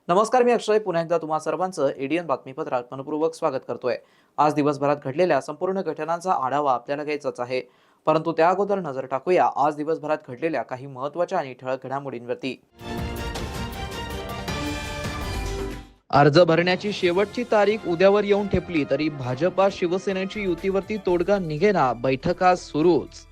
नमस्कार, मी अक्षय पुन्हा एकदा तुम्हा सर्वांचं एडीएन बातमीपत्रात मनपूर्वक स्वागत करतोय। आज दिवसभरात घडलेल्या संपूर्ण घटनांचा आढावा आपल्याला घ्यायचाच आहे, परंतु त्या अगोदर नजर टाकूया आज दिवसभरात घडलेल्या काही महत्त्वाच्या आणि ठळक घडामोडींवरती। अर्ज भरण्याची शेवटची तारीख उद्यावर येऊन ठेपली तरी भाजपा शिवसेनेची युतीवरती तोडगा निघेना, बैठक आज सुरूच।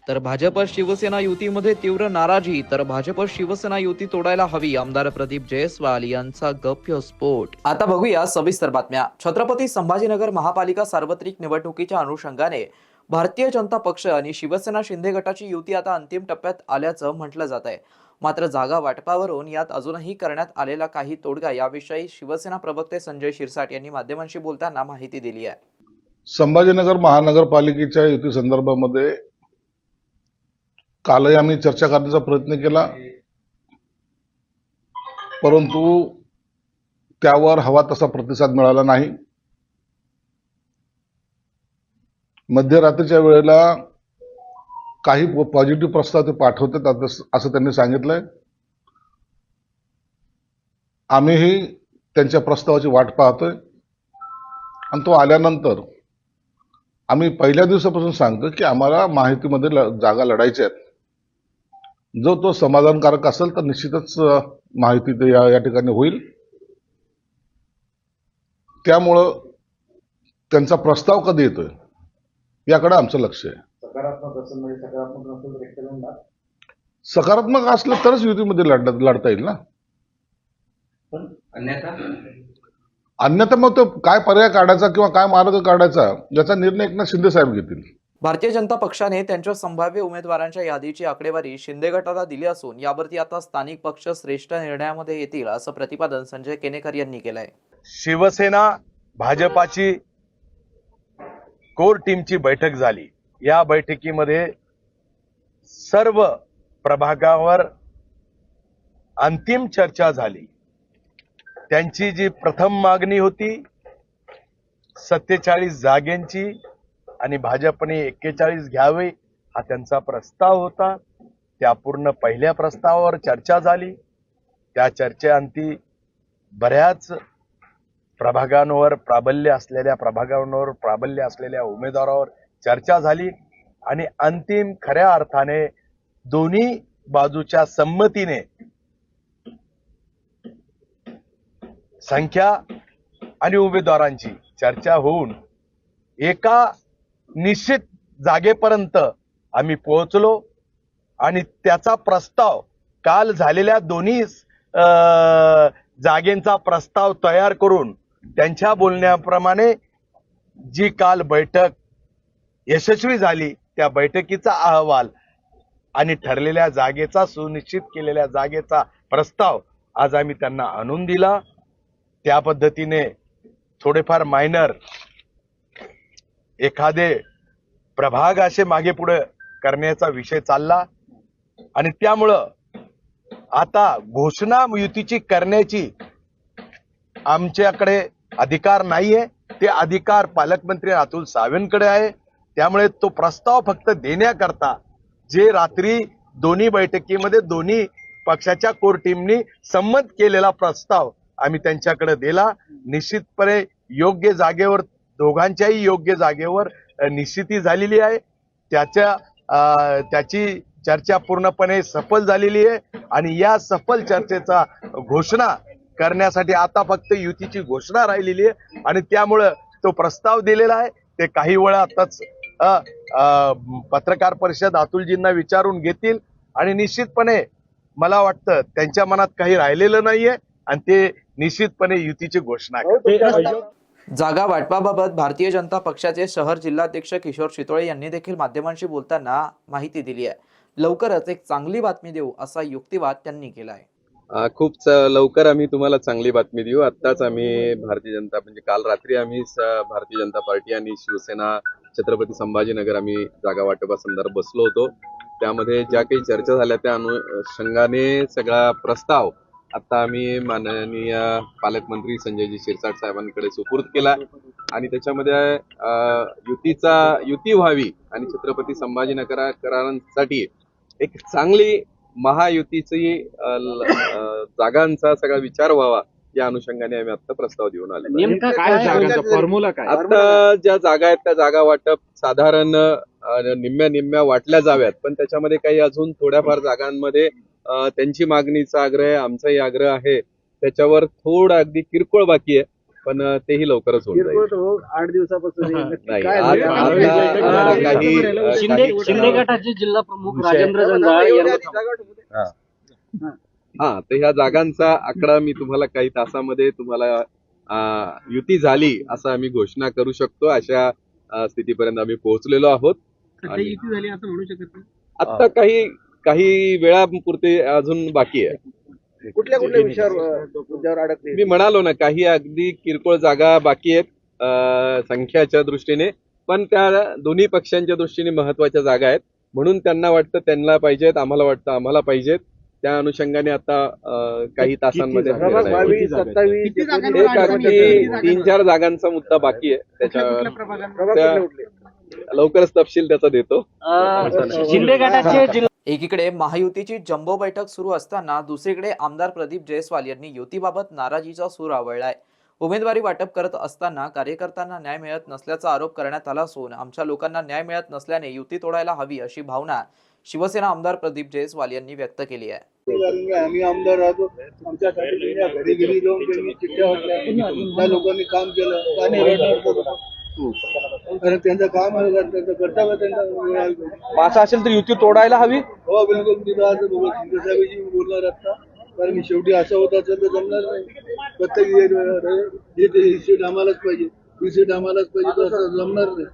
तर भाजप शिवसेना युतीमध्ये तीव्र नाराजी, तर भाजप शिवसेना युती तोडायला हवी, आमदार प्रदीप जयस्वाल यांचा गप्पस्फोट। आता बघूया सविस्तर बातम्या। छत्रपती संभाजीनगर महापालिका सार्वत्रिक निवडणुकीच्या अनुषंगाने भारतीय जनता पक्ष आणि शिवसेना शिंदे गटाची युती आता अंतिम टप्प्यात आल्याचं म्हटलं जात आहे। मात्र जागा वाटपावरून यात अजूनही करण्यात आलेला काही तोडगा याविषयी शिवसेना प्रवक्ते संजय शिरसाट यांनी माध्यमांशी बोलताना माहिती दिली आहे। संभाजीनगर महानगरपालिकेच्या युती संदर्भामध्ये कालही आम्ही चर्चा करण्याचा प्रयत्न केला, परंतु त्यावर हवा तसा प्रतिसाद मिळाला नाही। मध्यरात्रीच्या वेळेला काही पॉझिटिव्ह प्रस्ताव ते पाठवतात असं त्यांनी सांगितलंय। आम्हीही त्यांच्या प्रस्तावाची वाट पाहतोय आणि तो आल्यानंतर आम्ही पहिल्या दिवसापासून सांगतो की आम्हाला माहितीमध्ये जागा लढायच्या आहेत। जो तो समाधानकारक असेल तर निश्चितच माहिती या ठिकाणी होईल। त्यामुळं त्यांचा प्रस्ताव कधी येतोय याकडे आमचं लक्ष आहे। सकारात्मक असलं तरच युतीमध्ये लढता येईल ना, अन्यथा मग तो काय पर्याय काढायचा किंवा काय मार्ग काढायचा याचा निर्णय एकनाथ शिंदे साहेब घेतील। भारतीय जनता पक्षाने त्यांच्या संभाव्य उमेदवारांच्या यादीची आकडेवारी शिंदे गटाला दिली असून यावरती आता स्थानिक पक्ष श्रेष्ठ निर्णयामध्ये येतील, असं प्रतिपादन संजय केनेकर यांनी केलंय। शिवसेना भाजपाची कोर टीमची बैठक झाली। या बैठकीमध्ये सर्व प्रभागावर अंतिम चर्चा झाली। त्यांची जी प्रथम मागणी होती 47 जागेंची आणि भाजपने 41 घ्यावे हा त्यांचा प्रस्ताव होता। त्या पूर्ण पहिल्या प्रस्तावावर चर्चा झाली। त्या चर्चेअंती बऱ्याच प्रभागांवर प्राबल्य असलेल्या उमेदवारावर चर्चा झाली आणि अंतिम खऱ्या अर्थाने दोन्ही बाजूच्या संमतीने संख्या आणि उमेदवारांची चर्चा होऊन एका निश्चित जागेपर्यंत आम्ही पोहोचलो आणि त्याचा प्रस्ताव काल झालेल्या दोन्ही जागेंचा प्रस्ताव तयार करून त्यांच्या बोलण्याप्रमाणे जी काल बैठक यशस्वी झाली त्या बैठकीचा अहवाल आणि ठरलेल्या जागेचा सुनिश्चित केलेल्या जागेचा प्रस्ताव आज आम्ही त्यांना आणून दिला। त्या पद्धतीने थोडेफार मायनर एखादे प्रभाग असे मागे पुढे करण्याचा विषय चालला आणि त्यामुळं आता घोषणा युतीची करण्याची आमच्याकडे अधिकार नाहीये। ते अधिकार पालकमंत्री अतुल सावेंकडे आहे। त्यामुळे तो प्रस्ताव फक्त देण्याकरता जे रात्री दोन्ही बैठकीमध्ये दोन्ही पक्षाच्या कोर टीमनी संमत केलेला प्रस्ताव आम्ही त्यांच्याकडे दिला। निश्चितपणे योग्य जागेवर दोघांच्याही योग्य जागेवर निश्चिती झालेली आहे। त्याची चर्चा पूर्णपणे सफल झालेली आहे आणि या सफल चर्चेचा घोषणा करण्यासाठी आता फक्त युतीची घोषणा राहिलेली आहे आणि त्यामुळे तो प्रस्ताव दिलेला आहे। ते काही वेळातच पत्रकार परिषद अतुलजींना विचारून घेतील आणि निश्चितपणे मला वाटतं त्यांच्या मनात काही राहिलेलं नाहीये आणि ते निश्चितपणे युतीची घोषणा करतील। जागा वाटपाबाबत भारतीय जनता पक्षाचे शहर जिल्हाध्यक्ष किशोर शितोळे यांनी देखील माध्यमांशी बोलताना माहिती दिली आहे। लवकरच एक चांगली बातमी देऊ असा युक्तिवाद त्यांनी केला आहे। खूप लवकर आम्ही तुम्हाला चांगली बातमी देऊ. आत्ताच आम्ही भारतीय जनता म्हणजे काल रात्री आम्ही भारतीय जनता पार्टी आणि शिवसेना छत्रपती संभाजीनगर आम्ही जागा वाटपासंदर्भात बसलो होतो. त्यामध्ये ज्या काही चर्चा झाल्या त्या अनुषंगाने सगळा प्रस्ताव आता आम्ही माननीय पालकमंत्री संजयजी शिरसाट साहेबांकडे सुपूर्द केला आणि त्याच्यामध्ये युती व्हावी आणि छत्रपती संभाजीनगरकरांसाठी एक चांगली महायुतीची जागांचा सगळा विचार व्हावा या अनुषंगाने आम्ही आता प्रस्ताव देऊन आलो. नेमका काय जागांचा फॉर्म्युला काय? आता ज्या जागा आहेत त्या जागा वाटप साधारण निम्म्या वाटल्या जाव्यात, पण त्याच्यामध्ये काही अजून थोड्याफार जागांमध्ये त्यांची मागणीचा आग्रह आहे, आमचाही आग्रह आहे. त्याच्यावर थोडं अगदी किरकोळ बाकी आहे, पण तेही लवकरच होऊन जाईल. 8 दिवसापासून नाही, काय आता शिंदे गटाचे जिल्हा प्रमुख राजेंद्र जंजाळ यांना तर ह्या जागांचा आकडा मी तुम्हाला काही तासामध्ये तुम्हाला युती झाली असं आम्ही घोषणा करू शकतो. अशा स्थितीपर्यंत आम्ही पोहोचलेलो आहोत. आणि युती झाली असं म्हणू शकत नाही. आता काही वेळापुरते अजून बाकी आहे. कुठल्या विषयावर अडकले? मी म्हणालो ना, काही अगदी किरकोळ जागा बाकी आहेत संख्याच्या दृष्टीने, पण त्या दोन्ही पक्षांच्या दृष्टीने महत्वाच्या जागा आहेत. म्हणून त्यांना वाटतं त्यांना पाहिजेत, आम्हाला वाटतं आम्हाला पाहिजेत. त्या अनुषंगाने आता काही तासांमध्ये निर्णय होईल. 27, एक अगदी 3-4 जागांचा मुद्दा बाकी आहे. त्याच्या लवकरच तपशील त्याचा देतो. शिंदे गटाचे जिल्हा एकीकडे महायुतीची जम्बो बैठक सुरू असताना दुसरीकडे आमदार प्रदीप जयस्वाल यांनी युतीबाबत नाराजीचा सूर आवळलाय. उमेदवारी वाटप करत असताना कार्यकर्त्यांना न्याय मिळत नसल्याचा आरोप करण्यात आला असून आमच्या लोकांना न्याय मिळत नसल्याने युती तोडायला हवी अशी भावना शिवसेना आमदार प्रदीप जयस्वाल यांनी व्यक्त केली आहे. आम्ही आमदार राहतो, आमच्यासाठी घरी घरी जाऊन त्यांनी चिठ्ठ्या वाटल्या, त्या लोकांनी काम केलं, का नाही रडणार? कारण त्यांचं काम आहे, त्यांचं कर्तव्य त्यांना. असं असेल तर युती तोडायला हवी. हो बिलकुल, तिथं आता शिंदे साहेबांशी बोलणार आता, कारण मी शेवटी असं होत असेल तर जमणार नाही. प्रत्येक ही सीट आम्हालाच पाहिजे, ही सीट आम्हालाच पाहिजे, तर असं जमणार नाही.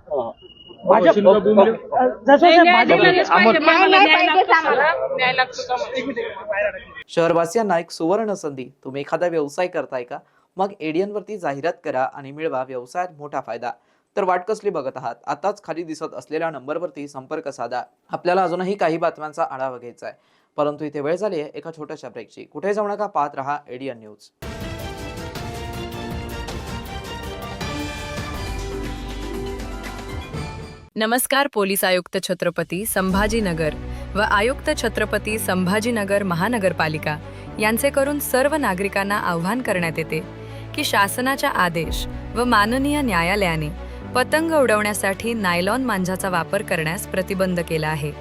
शहरवासियांना एक सुवर्ण संधी. तुम्ही एखादा व्यवसाय करताय का? मग एडियन वरती जाहिरात करा आणि मिळवा व्यवसायात मोठा फायदा. तर वाट कसली बघत आहात? आताच खाली दिसत असलेल्या नंबरवरती संपर्क साधा. आपल्याला अजूनही काही बातम्यांचा आढावा घ्यायचा आहे, परंतु इथे वेळ झाली आहे एका छोट्याशा ब्रेकची. कुठे जाऊ नका, पाहत रहा एडियन न्यूज. नमस्कार. पोलीस आयुक्त छत्रपती संभाजीनगर व आयुक्त छत्रपती संभाजीनगर महानगरपालिका यांचे करून सर्व नागरिकांना आवाहन करण्यात येते की शासनाच्या आदेश व माननीय न्यायालयाने पतंग उडवण्यासाठी नायलॉन मांजाचा वापर करण्यास प्रतिबंध केला आहे.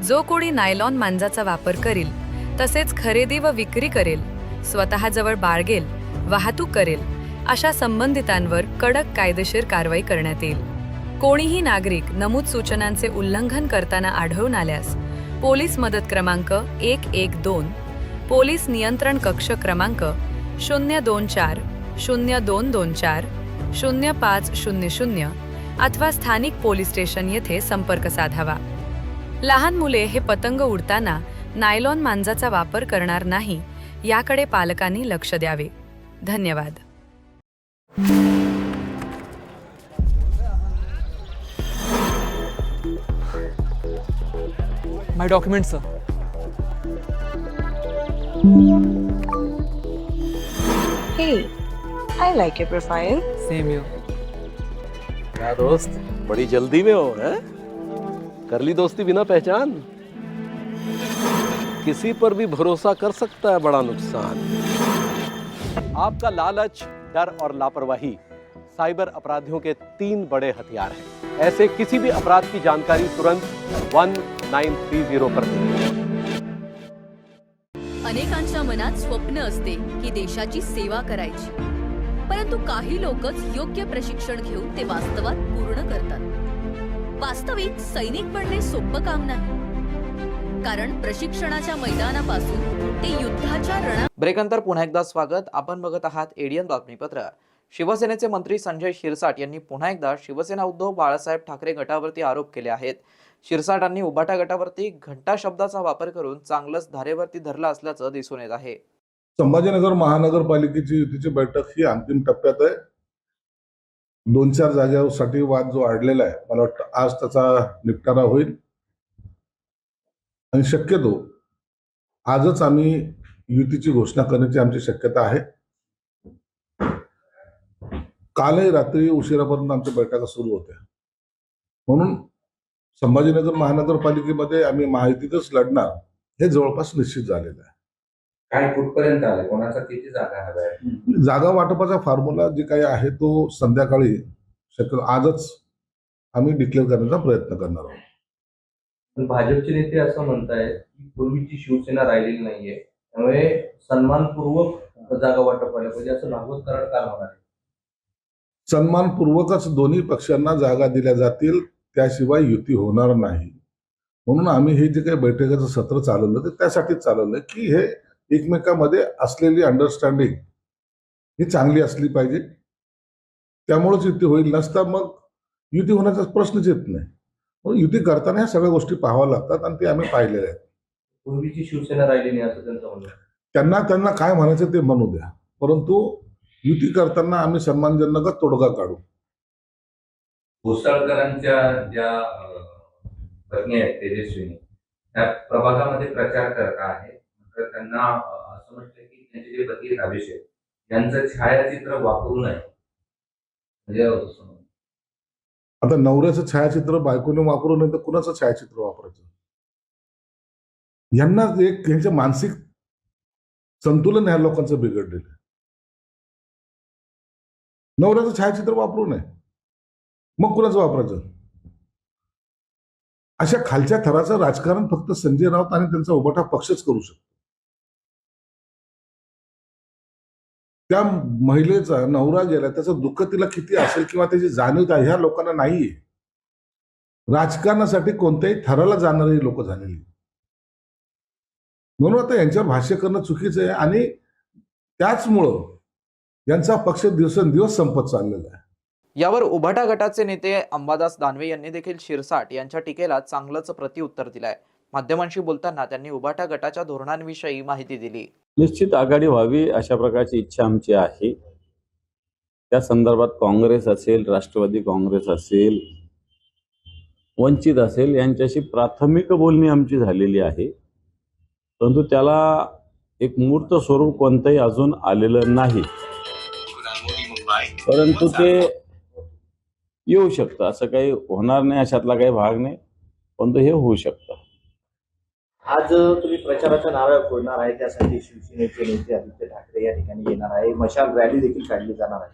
जो कोणी नायलॉन मांजाचा वापर करील, तसेच खरेदी व विक्री करेल, स्वतःजवळ बाळगेल, वाहतूक करेल, अशा संबंधितांवर कडक कायदेशीर कारवाई करण्यात येईल. कोणीही नागरिक नमूद सूचनांचे उल्लंघन करताना आढळून आल्यास पोलीस मदत क्रमांक 112, पोलीस नियंत्रण कक्ष क्रमांक 024 0224 0500 अथवा स्थानिक पोलीस स्टेशन येथे संपर्क साधावा. लहान मुले हे पतंग उडताना नायलॉन मांजाचा वापर करणार नाही याकडे पालकांनी लक्ष द्यावे. धन्यवाद. My documents, sir. Hey, I like your profile. Same here. क्या दोस्त, बड़ी जल्दी में हो हैं? कर ली दोस्ती बिना पहचान? किसी पर भी भरोसा कर सकता है बड़ा नुकसान. आपका लालच, डर और लापरवाही साइबर अपराधियों के 3 बड़े हथियार हैं. ऐसे किसी भी अपराध की जानकारी तुरंत 1930 पर दें. अनेकांच्या मनात स्वप्न असते की देशाची सेवा करायची, परंतु काही लोकच योग्य प्रशिक्षण घेऊन ते वास्तवात पूर्ण करतात. वास्तविक सैनिक बनणे सोपं काम नाही, कारण प्रशिक्षणाच्या मैदानापासून ते युद्धाच्या रणा. ब्रेकनंतर पुन्हा एकदा स्वागत. आपण बघत आहात एडियन बातमीपत्र. शिवसेनेचे मंत्री संजय शिरसाट यांनी पुन्हा एकदा शिवसेना उद्धव बाळासाहेब ठाकरे गटावरती आरोप केले आहेत. शिरसाटांनी उभाटा गटावरती घंटा शब्दाचा वापर करून चांगलंच धारेवरती धरला असल्याचं दिसून येत आहे. संभाजीनगर महानगरपालिकेची युतीची बैठक ही अंतिम टप्प्यात आहे. 2-4 जागेसाठी वाद जो अडलेला आहे, मला वाटतं आज त्याचा निपटारा होईल आणि शक्यतो आजच आम्ही युतीची घोषणा करण्याची आमची शक्यता आहे. कालही रात्री उशिरापर्यंत आमच्या बैठका सुरू होत्या, म्हणून संभाजीनगर महानगरपालिकेमध्ये आम्ही महायुतीतच लढणार हे जवळपास निश्चित झालेलं आहे. काय कुठपर्यंत आले, कोणाचा किती जागा हव्या आहेत? जागा वाटपाचा फॉर्म्युला जे काही आहे तो संध्याकाळी शक्यतो आजच आम्ही डिक्लेअर करण्याचा प्रयत्न करणार आहोत. पण भाजपचे नेते असं म्हणतायत की पूर्वीची शिवसेना राहिलेली नाहीये, त्यामुळे सन्मानपूर्वक जागा वाटप व्हायला पाहिजे, असं भागवत कराड काल म्हणाले. सन्मानपूर्वकच दोन्ही पक्षांना जागा दिल्या जातील, त्याशिवाय युती होणार नाही. म्हणून आम्ही हे जे काही बैठकीचं सत्र चालवलं ते त्यासाठीच चालवलं की हे एकमेकांमध्ये असलेली अंडरस्टँडिंग ही चांगली असली पाहिजे, त्यामुळेच युती होईल. नसता मग युती होण्याचा प्रश्नच येत नाही. म्हणून युती करताना ह्या सगळ्या गोष्टी पाहाव्या लागतात आणि ते आम्ही पाहिलेल्या आहेत. पूर्वीची शिवसेना राहिली नाही असं त्यांचं म्हणणं. त्यांना काय म्हणायचं ते म्हणू द्या, परंतु युती करताना आम्ही सन्मानजनक तोडगा काढू. घोसाळकरांच्या ज्या पत्नी आहेत तेजस्विनी, त्या प्रभागामध्ये प्रचार करत आहेत. तर त्यांना असं म्हटलं की त्यांचे जे पती आहेत अभिषेक यांचं छायाचित्र वापरू नये, म्हणजे आता नवऱ्याचं छायाचित्र बायकोने वापरू नये तर कुणाचं छायाचित्र वापरायचं? यांना यांचं मानसिक संतुलन ह्या लोकांचं बिघडलेलं आहे. नवऱ्याचं छायाचित्र वापरू नये, मग कुणाचं वापरायचं? अशा खालच्या थराचं राजकारण फक्त संजय राऊत आणि त्यांचा उभाटा पक्षच करू शकतो. त्या महिलेचा नवरा गेला, त्याचं दुःख तिला किती असेल किंवा त्याची जाणीव काय ह्या लोकांना नाहीये. राजकारणासाठी कोणत्याही थराला जाणारी लोक झालेली, म्हणून आता यांच्यावर भाष्य करणं चुकीचं आहे आणि त्याचमुळं यांचा पक्ष दिवसेंदिवस संपत चाललेला आहे. यावर उभाटा गटाचे नेते अंबादास दानवे यांनी देखील शिरसाट यांच्या टीकेला चांगलंच प्रत्युत्तर दिलंय. माध्यमांशी बोलताना त्यांनी उभाटा गटाच्या धोरणांविषयी माहिती दिली. निश्चित आघाडी व्हावी अशा प्रकारची इच्छा आमची आहे. त्या संदर्भात काँग्रेस असेल, राष्ट्रवादी काँग्रेस असेल, वंचित असेल यांच्याशी प्राथमिक बोलणी आमची झालेली आहे, परंतु त्याला एक मूर्त स्वरूप कोणतंही अजून आलेलं नाही. परंतु ते येऊ शकतं, असं काही होणार नाही अशातला काही भाग नाही, परंतु हे होऊ शकतं. आज तुम्ही प्रचाराचा नारळ फोडणार आहे, त्यासाठी शिवसेनेचे नेते आदित्य ठाकरे या ठिकाणी येणार आहे, मशाल रॅली देखील काढली जाणार आहे.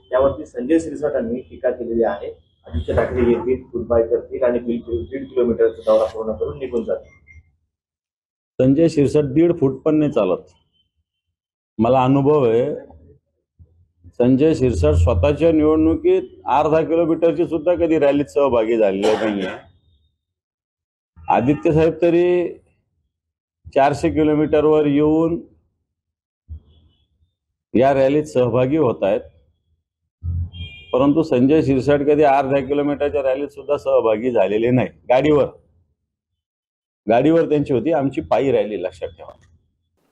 त्यावरती संजय शिरसाटांनी टीका केलेली आहे. आदित्य ठाकरे येतील, गुडबाय करतील आणि 1.5 किलोमीटरचा दौरा पूर्ण करून निघून जातील. संजय शिरसाट 1.5 फूट पण नाही चालत. मला अनुभव आहे. संजय शिरसाट स्वतःच्या निवडणुकीत 0.5 किलोमीटरची सुद्धा कधी रॅलीत सहभागी झालेले नाहीये. आदित्य साहेब तरी 400 किलोमीटरवर येऊन या रॅलीत सहभागी होत आहेत, परंतु संजय शिरसाट कधी 0.5 किलोमीटरच्या रॅलीत सुद्धा सहभागी झालेले नाही. गाडीवर त्यांची होती, आमची पायी रॅली, लक्षात ठेवा.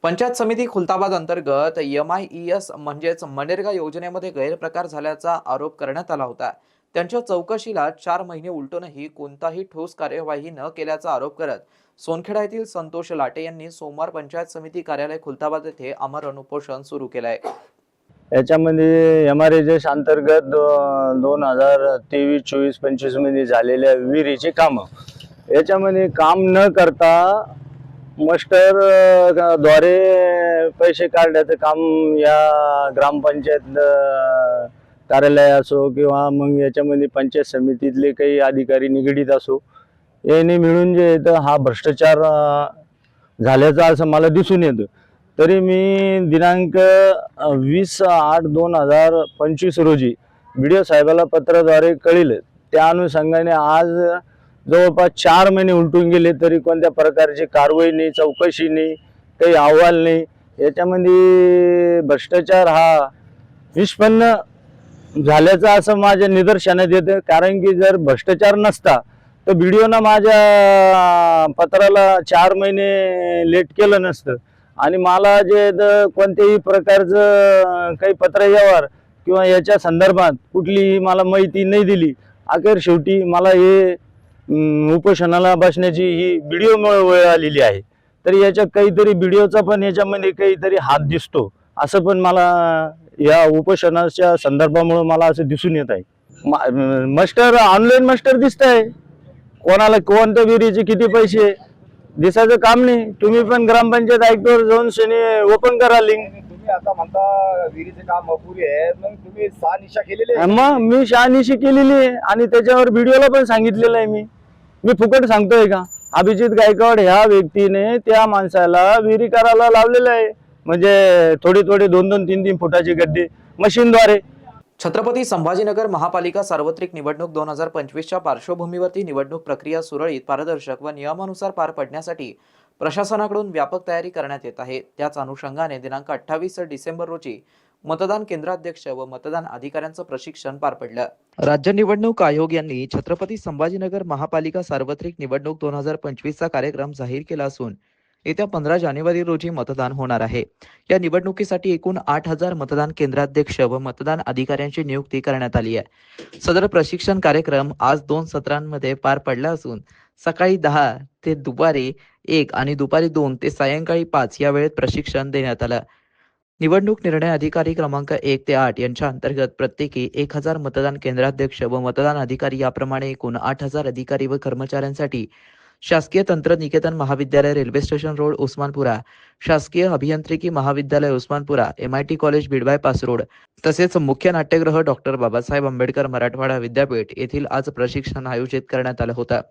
पंचायत समिती खुलताबाद अंतर्गत MIES म्हणजेच मनरेगा योजनेमध्ये गैरप्रकार झाल्याचा आरोप करण्यात आला होता. त्यांच्या चौकशीला 4 महिने उलटूनही कोणताही ठोस कार्यवाही न केल्याचा आरोप करत सोनखेडा येथील संतोष लाटे यांनी सोमवार पंचायत समिती कार्यालय खुलताबाद येथे आमरण उपोषण सुरू केलंय. याच्यामध्ये MREGS अंतर्गत 2023, 24, 25 मध्ये झालेल्या विहिरीची कामं, याच्यामध्ये काम न करता मस्टर द्वारे पैसे काढण्याचं काम या ग्रामपंचायत कार्यालय असो किंवा मग याच्यामध्ये पंचायत समितीतले काही अधिकारी निगडीत असो, याने मिळून जे येतं हा भ्रष्टाचार झाल्याचा असं मला दिसून येतं. तरी मी दिनांक 20/8/2025 रोजी BDO साहेबाला पत्राद्वारे कळविलं. त्या अनुषंगाने आज जवळपास 4 महिने उलटून गेले तरी कोणत्या प्रकारची कारवाई नाही, चौकशी नाही, काही अहवाल नाही. याच्यामध्ये भ्रष्टाचार हा निष्पन्न झाल्याचं असं माझ्या निदर्शनात येतं. कारण की जर भ्रष्टाचार नसता तर BDOनं माझ्या पत्राला 4 महिने लेट केलं नसतं आणि मला जे कोणत्याही प्रकारचं काही पत्रव्यवहार किंवा याच्या संदर्भात कुठलीही मला माहिती नाही दिली. अखेर शेवटी मला हे उपोषणाला बसण्याची ही व्हिडिओमुळे वेळ आलेली आहे. तर याच्या काहीतरी व्हिडिओचा पण याच्यामध्ये काहीतरी हात दिसतो असं पण मला या उपोषणाच्या संदर्भामुळे मला असं दिसून येत आहे. मास्टर ऑनलाईन मास्टर दिसत आहे, कोणाला कोणत्या विहिरीचे किती पैसे दिसायचं काम नाही. तुम्ही पण ग्रामपंचायत आयुक्तावर जाऊन ओपन करा लिंक. तुम्ही आता म्हणता विहिरीचे काम अपुरी आहे, मग तुम्ही शहानिशा केलेली आहे. मग मी शहानिशी केलेली आहे आणि त्याच्यावर व्हिडिओला पण सांगितलेलं आहे. मी फुकट सांगतोय का? अभिजित गायकवाड ह्या व्यक्तीने त्या माणसाला विहिरी करायला लावलेलं आहे, म्हणजे थोडी 2-2, 3-3 फुटाचे गड्डे मशीनद्वारे. छत्रपती संभाजीनगर महापालिका सार्वत्रिक निवडणूक 2025च्या पार्श्वभूमीवरती निवडणूक प्रक्रिया सुरळीत, पारदर्शक व नियमानुसार पार पडण्यासाठी प्रशासनाकडून व्यापक तयारी करण्यात येत आहे. त्याच अनुषंगाने दिनांक 28 डिसेंबर रोजी मतदान केंद्राध्यक्ष व मतदान अधिकाऱ्यांचं प्रशिक्षण पार पडलं. राज्य निवडणूक आयोग यांनी छत्रपती संभाजीनगर महापालिका सार्वत्रिक निवडणूक 2025चा कार्यक्रम जाहीर केला असून येत्या 15 जानेवारी रोजी मतदान होणार आहे. या निवडणुकीसाठी एकूण 8,000 मतदान केंद्राध्यक्ष व मतदान अधिकाऱ्यांची नियुक्ती करण्यात आली आहे. सदर प्रशिक्षण कार्यक्रम आज 2 सत्रांमध्ये पार पडला असून सकाळी 10 ते दुपारी 1 आणि दुपारी 2 ते सायंकाळी 5 या वेळेत प्रशिक्षण देण्यात आलं. निवडणूक निर्णय अधिकारी क्रमांक 1 ते 8 यांच्या अंतर्गत प्रत्येकी 1,000 मतदान केंद्राध्यक्ष व मतदान अधिकारी याप्रमाणे एकूण 8,000 अधिकारी व कर्मचाऱ्यांसाठी शासकीय तंत्रनिकेतन महाविद्यालय, रेल्वे स्टेशन रोड, उस्मानपुरा, शासकीय अभियांत्रिकी महाविद्यालय Osmanpura, MIT college, Beed bypass road तसेच मुख्य नाट्यगृह डॉक्टर बाबासाहेब आंबेडकर मराठवाडा विद्यापीठ येथील आज प्रशिक्षण आयोजित करण्यात आलं होतं.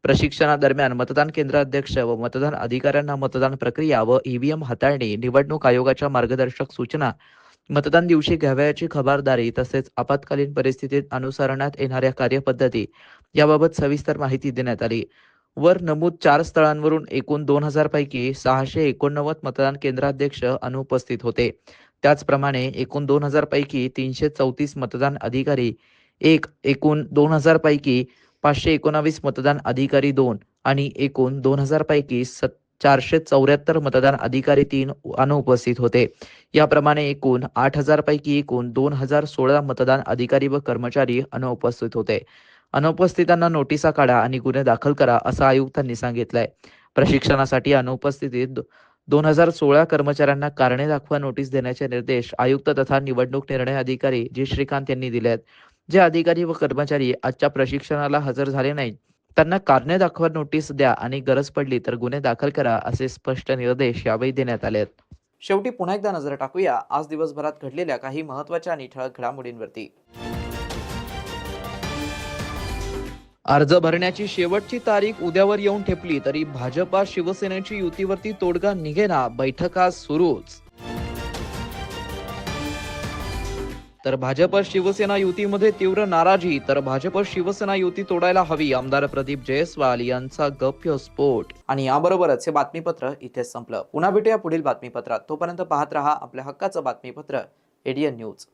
प्रशिक्षणादरम्यान मतदान केंद्राध्यक्ष व मतदान अधिकाऱ्यांना मतदान प्रक्रिया व EVM हाताळणी, निवडणूक आयोगाच्या मार्गदर्शक सूचना, मतदान दिवशी घ्यावयाची खबरदारी तसेच आपत्कालीन परिस्थितीत अनुसरणात येणाऱ्या कार्यपद्धती याबाबत सविस्तर माहिती देण्यात आली. वर नमूद 4 स्थळांवरून एकूण 2,000 पैकी 689 मतदान केंद्राध्यक्ष अनुपस्थित होते. त्याचप्रमाणे एकूण 2,000 पैकी 334 मतदान अधिकारी 1, एकूण 2,000 पैकी 519 मतदान अधिकारी 2 आणि एकूण 2,000 पैकी 474 मतदान अधिकारी 3 अनुपस्थित होते. याप्रमाणे एकूण 8,000 पैकी एकूण 2,016 मतदान अधिकारी व कर्मचारी अनुपस्थित होते. अनुपस्थितांना नोटिसा काढा आणि गुन्हे दाखल करा असं आयुक्तांनी सांगितलंय. प्रशिक्षणासाठी अनुपस्थितीत 2016 कर्मचाऱ्यांना कारणे दाखवा नोटीस देण्याचे निर्देश आयुक्त तथा निवडणूक निर्णय अधिकारी जी श्रीकांत यांनी दिले आहेत. जे अधिकारी व कर्मचारी आजच्या प्रशिक्षणाला हजर झाले नाहीत त्यांना कारणे दाखवा नोटीस द्या आणि गरज पडली तर गुन्हे दाखल करा असे स्पष्ट निर्देश यावेळी देण्यात आले आहेत. शेवटी पुन्हा एकदा नजर टाकूया आज दिवसभरात घडलेल्या काही महत्त्वाच्या आणि ठळक घडामोडींवरती. अर्ज भरण्याची शेवटची तारीख उद्यावर येऊन ठेपली तरी भाजपा शिवसेनेची युतीवरती तोडगा निघेना, बैठका सुरूच. तर भाजप शिवसेना युतीमध्ये तीव्र नाराजी, तर भाजप शिवसेना युती तोडायला हवी, आमदार प्रदीप जयस्वाल यांचा गप्यस्फोट. आणि याबरोबरच हे बातमीपत्र इथेच संपलं. पुन्हा भेटूया पुढील बातमीपत्रात. तोपर्यंत पाहत रहा आपल्या हक्काचं बातमीपत्र ADN न्यूज.